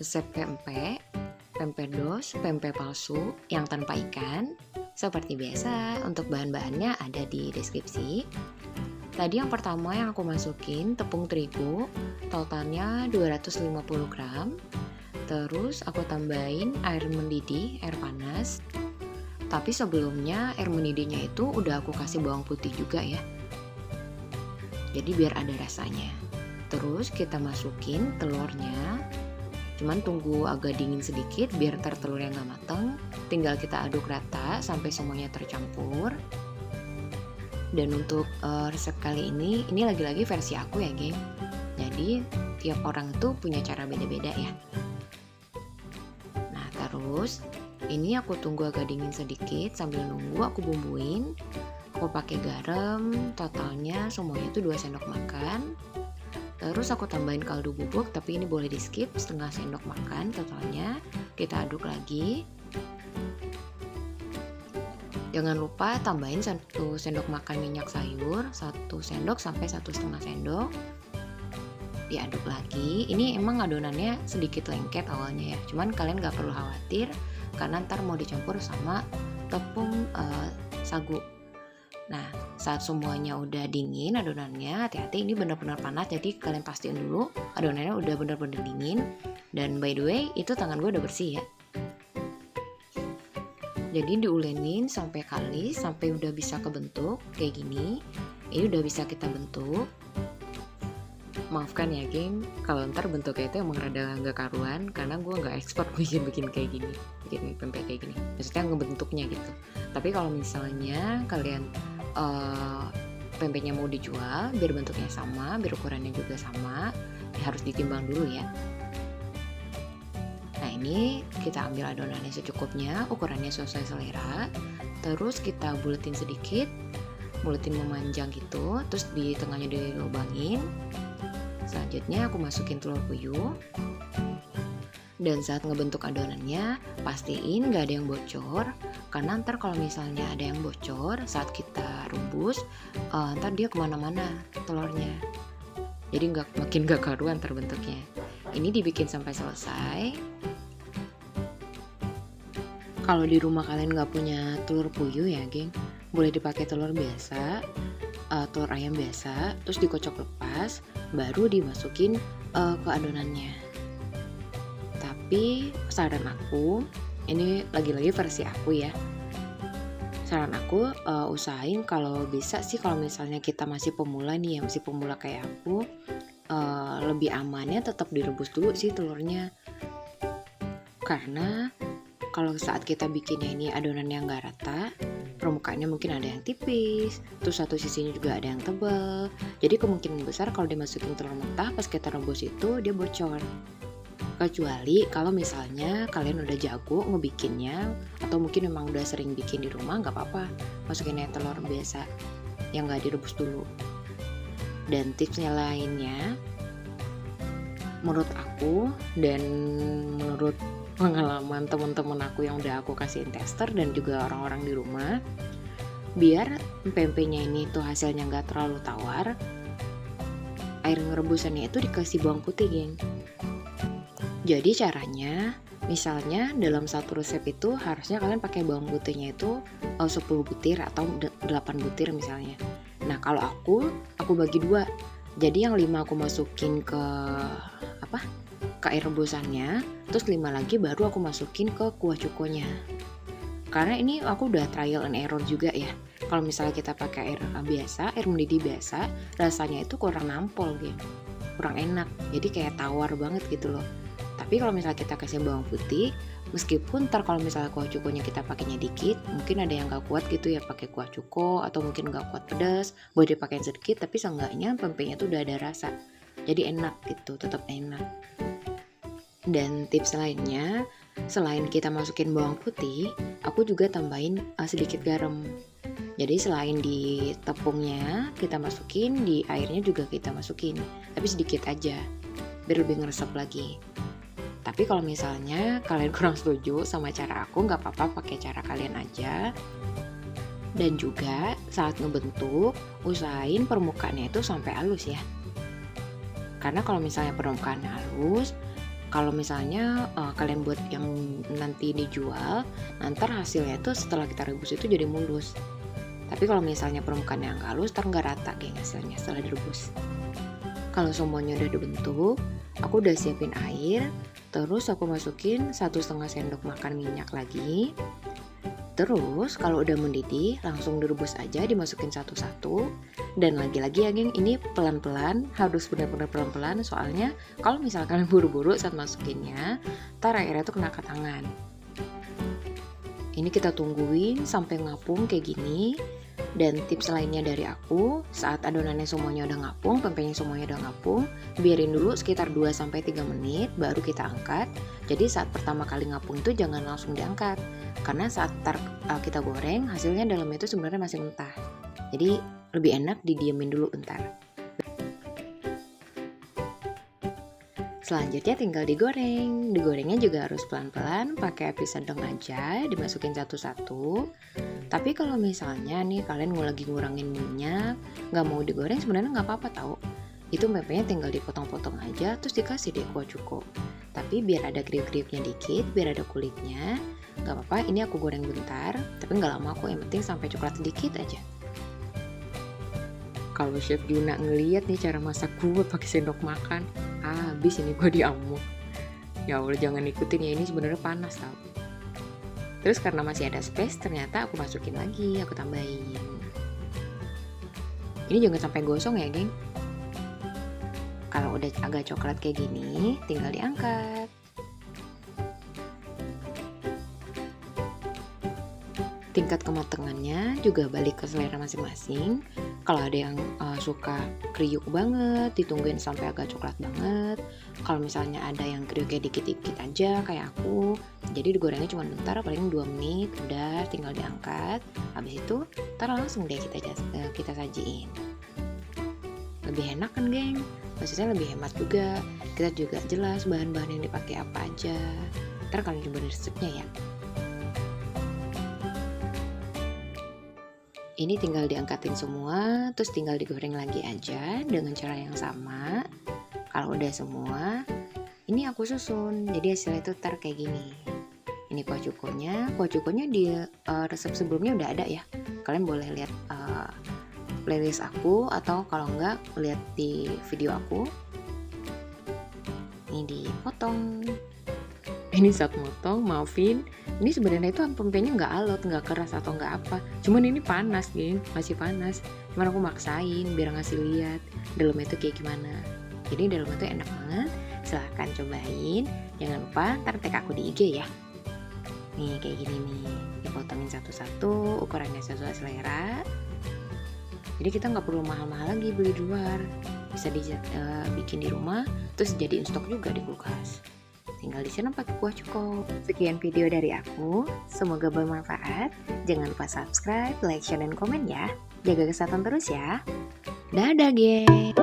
resep pempek, pempek dos, pempek palsu yang tanpa ikan. Seperti biasa, untuk bahan-bahannya ada di deskripsi. Tadi yang pertama yang aku masukin tepung terigu, totalnya 250 gram. Terus aku tambahin air mendidih, air panas. Tapi sebelumnya air mendidihnya itu udah aku kasih bawang putih juga ya. Jadi biar ada rasanya. Terus kita masukin telurnya. Cuman tunggu agak dingin sedikit biar ntar telurnya nggak mateng. Tinggal kita aduk rata sampai semuanya tercampur. Dan untuk resep kali ini lagi-lagi versi aku ya geng. Jadi tiap orang itu punya cara beda-beda ya. Nah terus ini aku tunggu agak dingin sedikit. Sambil nunggu aku bumbuin. Aku pakai garam, totalnya semuanya itu 2 sendok makan. Terus aku tambahin kaldu bubuk, tapi ini boleh di skip, setengah sendok makan totalnya. Kita aduk lagi. Jangan lupa tambahin 1 sendok makan minyak sayur, 1 sendok sampai 1,5 sendok. Diaduk lagi. Ini emang adonannya sedikit lengket awalnya ya. Cuman kalian gak perlu khawatir karena ntar mau dicampur sama tepung sagu. Nah, saat semuanya udah dingin adonannya, hati-hati ini benar-benar panas, jadi kalian pastiin dulu adonannya udah benar-benar dingin. Dan by the way, itu tangan gue udah bersih ya. Jadi diulenin sampai kalis, sampai udah bisa kebentuk kayak gini. Ini udah bisa kita bentuk. Maafkan ya geng, kalau ntar bentuknya itu emang rada nggak karuan, karena gue nggak expert bikin kayak gini, bikin pempek kayak gini. Maksudnya ngebentuknya gitu. Tapi kalau misalnya kalian pempeknya mau dijual, biar bentuknya sama, biar ukurannya juga sama, ya harus ditimbang dulu ya. Nah ini kita ambil adonannya secukupnya, ukurannya sesuai selera. Terus kita buletin sedikit, buletin memanjang gitu, terus di tengahnya dilubangin. Selanjutnya aku masukin telur puyuh. Dan saat ngebentuk adonannya, pastiin gak ada yang bocor. Karena ntar kalau misalnya ada yang bocor saat kita rebus, ntar dia kemana-mana telurnya. Jadi makin gak karuan terbentuknya. Ini dibikin sampai selesai. Kalau di rumah kalian gak punya telur puyuh ya geng, boleh dipakai telur biasa, telur ayam biasa, terus dikocok lepas, baru dimasukin ke adonannya. Tapi saran aku, ini lagi-lagi versi aku ya. Saran aku usahain kalau bisa sih, kalau misalnya kita masih pemula nih ya, masih pemula kayak aku, lebih amannya tetap direbus dulu sih telurnya. Karena kalau saat kita bikinnya ini adonan yang gak rata, permukaannya mungkin ada yang tipis, terus satu sisinya juga ada yang tebal. Jadi kemungkinan besar kalau dimasukin telur mentah pas kita rebus itu dia bocor. Kecuali kalau misalnya kalian udah jago ngebikinnya, atau mungkin memang udah sering bikin di rumah, gak apa-apa masukin yang telur biasa yang gak direbus dulu. Dan tipsnya lainnya, menurut aku dan menurut pengalaman teman-teman aku yang udah aku kasihin tester dan juga orang-orang di rumah, biar pempeknya ini tuh hasilnya gak terlalu tawar, air ngerebusannya itu dikasih bawang putih geng. Jadi caranya, misalnya dalam satu resep itu harusnya kalian pakai bawang putihnya itu 10 butir atau 8 butir misalnya. Nah kalau aku bagi 2. Jadi yang 5 aku masukin ke air rebusannya, terus 5 lagi baru aku masukin ke kuah cukonya. Karena ini aku udah trial and error juga ya. Kalau misalnya kita pakai air biasa, air mendidih biasa, rasanya itu kurang nampol gitu, kurang enak. Jadi kayak tawar banget gitu loh. Tapi kalau misalnya kita kasih bawang putih, meskipun ntar kalau misalnya kuah cukonya kita pakainya dikit, mungkin ada yang gak kuat gitu ya pakai kuah cuko, atau mungkin gak kuat pedas, boleh dipakein sedikit, tapi seenggaknya pempeknya tuh udah ada rasa. Jadi enak gitu, tetap enak. Dan tips lainnya, selain kita masukin bawang putih, aku juga tambahin sedikit garam. Jadi selain di tepungnya kita masukin, di airnya juga kita masukin, tapi sedikit aja, biar lebih ngeresep lagi. Tapi kalau misalnya kalian kurang setuju sama cara aku, nggak apa-apa pakai cara kalian aja. Dan juga saat ngebentuk, usahain permukaannya itu sampai halus ya. Karena kalau misalnya permukaan halus, Kalau misalnya kalian buat yang nanti dijual, nanti hasilnya itu setelah kita rebus itu jadi mulus. Tapi kalau misalnya permukaannya yang halus, ntar nggak rata geng hasilnya setelah direbus. Kalau semuanya udah dibentuk, aku udah siapin air, terus aku masukin 1,5 sendok makan minyak lagi. Terus kalau udah mendidih, langsung direbus aja, dimasukin satu-satu. Dan lagi-lagi ya geng, ini pelan-pelan, harus benar-benar pelan-pelan. Soalnya kalau misalkan buru-buru saat masukinnya, ntar airnya tuh kena ke tangan. Ini kita tungguin sampai ngapung kayak gini. Dan tips lainnya dari aku, saat adonannya semuanya udah ngapung, pempeknya semuanya udah ngapung, biarin dulu sekitar 2-3 menit baru kita angkat. Jadi saat pertama kali ngapung itu jangan langsung diangkat, karena saat kita goreng hasilnya dalamnya itu sebenarnya masih mentah. Jadi lebih enak didiemin dulu bentar. Selanjutnya tinggal digoreng. Digorengnya juga harus pelan-pelan, pakai api sedang aja, dimasukin satu-satu. Tapi kalau misalnya nih kalian lagi ngurangin minyak, nggak mau digoreng, sebenarnya nggak apa-apa tau. Itu pempeknya tinggal dipotong-potong aja, terus dikasih deh kuah cuko. Tapi biar ada kriuk-kriuknya dikit, biar ada kulitnya, nggak apa-apa. Ini aku goreng bentar, tapi nggak lama kok. Yang penting sampai coklat sedikit aja. Kalau Chef Juna ngeliat nih cara masak gue pakai sendok makan, habis ini gue diamuk. Ya Allah, jangan ikutin ya, ini sebenarnya panas tau. Terus karena masih ada space, ternyata aku masukin lagi, aku tambahin. Ini jangan sampai gosong ya geng. Kalau udah agak coklat kayak gini, tinggal diangkat. Tingkat kematangannya juga balik ke selera masing-masing. Kalau ada yang suka kriuk banget, ditungguin sampai agak coklat banget. Kalau misalnya ada yang kriuknya dikit-dikit aja kayak aku, jadi digorengnya cuma bentar, paling 2 menit, udah tinggal diangkat. Habis itu ntar langsung deh kita sajiin. Lebih enak kan geng? Maksudnya lebih hemat juga. Kita juga jelas bahan-bahan yang dipakai apa aja. Ntar kalian coba resepnya ya. Ini tinggal diangkatin semua, terus tinggal digoreng lagi aja dengan cara yang sama. Kalau udah semua, ini aku susun, jadi hasilnya itu ntar kayak gini. Ini kuah cukonya di resep sebelumnya udah ada ya. Kalian boleh lihat playlist aku, atau kalau enggak lihat di video aku. Ini dipotong. Ini saat motong, maafin. Ini sebenarnya itu pempeknya nggak alot, nggak keras atau nggak apa. Cuman ini panas, geng, masih panas. Cuman aku maksain biar ngasih lihat dalamnya itu kayak gimana. Jadi dalamnya itu enak banget. Silahkan cobain. Jangan lupa ntar tag aku di IG ya. Nih kayak gini nih, dipotongin satu-satu, ukurannya sesuai selera. Jadi kita nggak perlu mahal-mahal lagi beli di luar. Bisa bikin di rumah, terus jadiin stok juga di kulkas. Tinggal disiram pakai kuah cukup. Sekian video dari aku, semoga bermanfaat. Jangan lupa subscribe, like, share, dan komen ya. Jaga kesehatan terus ya. Dadah geng.